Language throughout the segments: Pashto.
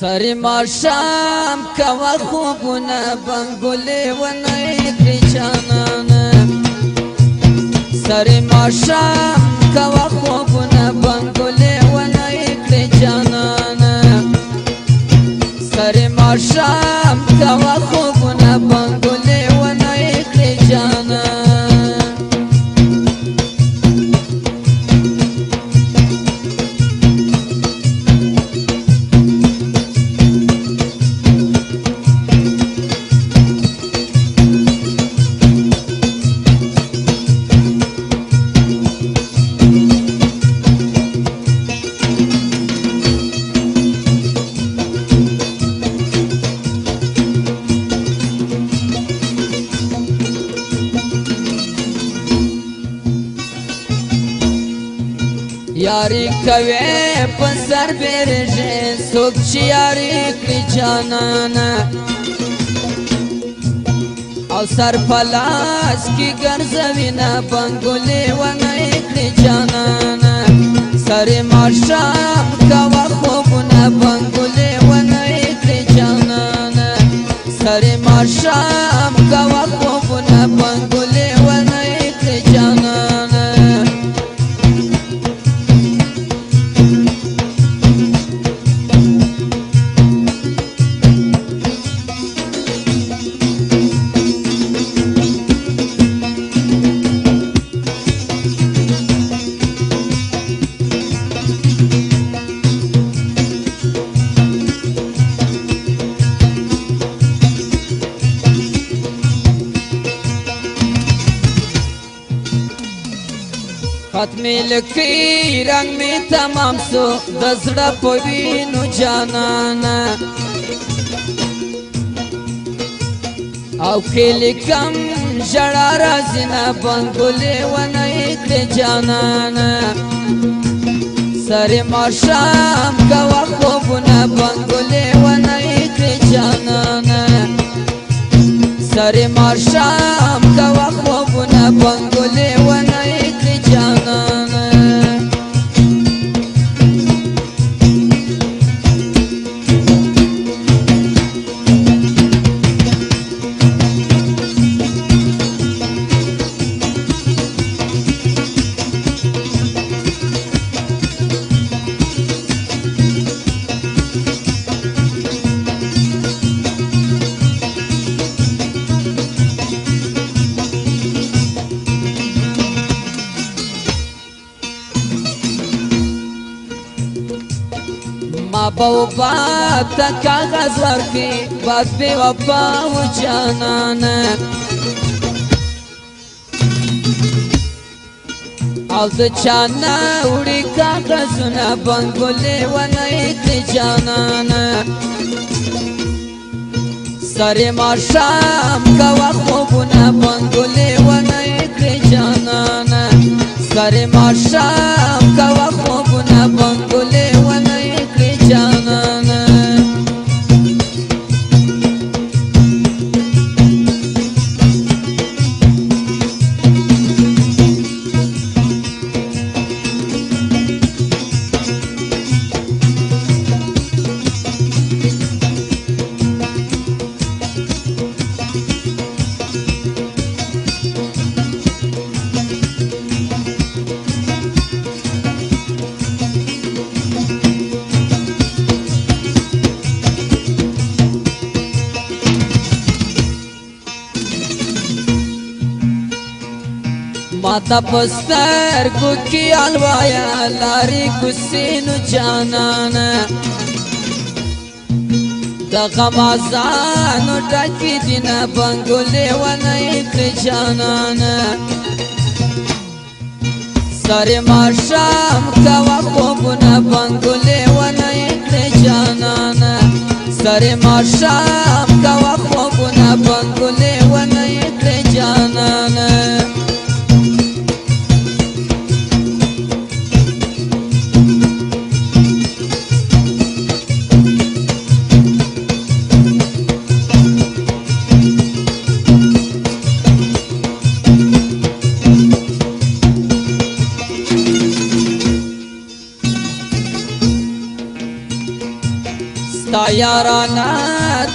سری ماشام کوا خوبونه بنگولی و نیدی جانانه سری ماشام کوا خوبونه بنگولی و نیدی جانانه سری ماشام کوا خوبونه بنگولی و نیدی جانانه یاری کوي پسر بیرجه سوک چی یاری کلی جانانا او سر پلاس کی گرزوینا بنگولی و نیکلی جانانا سر ماشام کوا خوبونا بنگولی و نیکلی جانانا سر ماشام کوا خوبونا بنگولی و نیکلی جانانا ختمی لکی رنگ می تمام سو دزڑا پوینو جانانا او کلی کم جڑا رازینا بنگولی و نیدی جانانا سر ماشام کوا خوبونا بنگولی و نیدی جانانا سر ماشام کوا خوبونا بنگولی و نیدی جانانا ما بوبا تکا غزر کی بات بی وفا و جانانا او د چانا وڑی کاغذونا بنگولی و نیدی جانانا سر ماشام کوا خوبونا بنگولی و نیدی جانانا سر ماشام کوا خوبونا بنگولی و نیدی جانانا माता पस्तर कुकी अलवाया लारी कुसीनु जानाना दगमाजानु टाकी दिना बंगोले व नैक्री जानाना सरे माशाम कवा खोबुना बंगोले व नैक्री जानाना सरे माशाम कवा खोबुना बंगोले व नैक्री जानाना ستا یارانا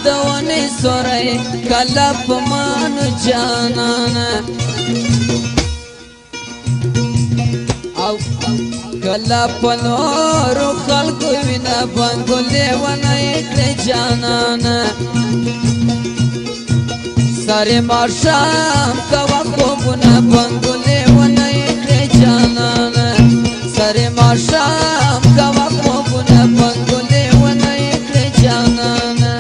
دونی سوری کلا پمانو جانانا او کلا پنورو خلقو وینا بندو لیوانا ایکلی جانانا ساری مارشام کوا خوبونا بندو لیوانا ایکلی جانانا ساری مارشام کوا خوبونا بندو لیوانا ایکلی جانانا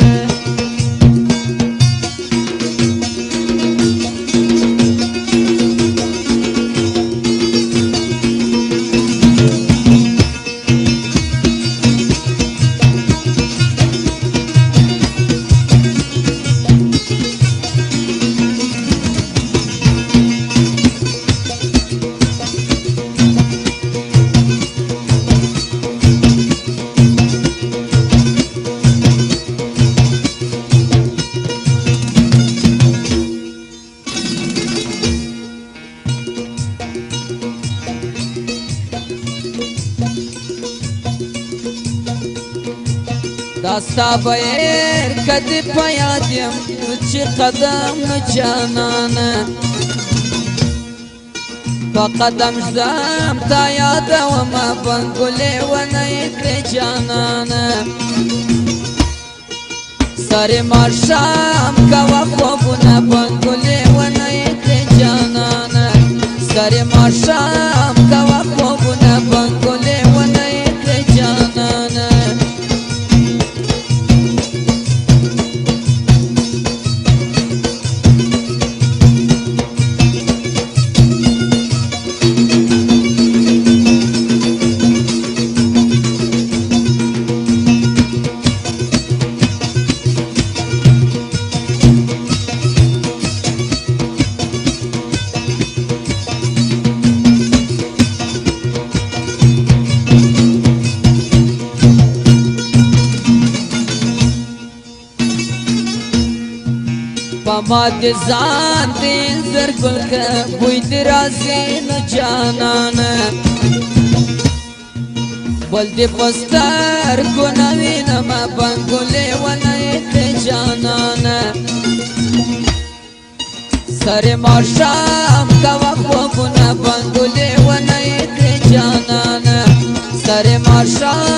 داستا بیر کدی پیادیم چی قدم جانانا پا قدم جدام تا یادا وما بنگولی ونیکلی جانانا ساری مارشام کوا خوبونا بنگولی ونیکلی جانانا ساری مارشام کوا خوبونا بنگولی ونیکلی جانانا پما دی زان دین زرگل که بوی دی رازی نو جانانا بل دی پستر کنوی نما بنگولی ونیت جانانا سر مارشام کوا خوبونا بنگولی ونیت جانانا سر مارشام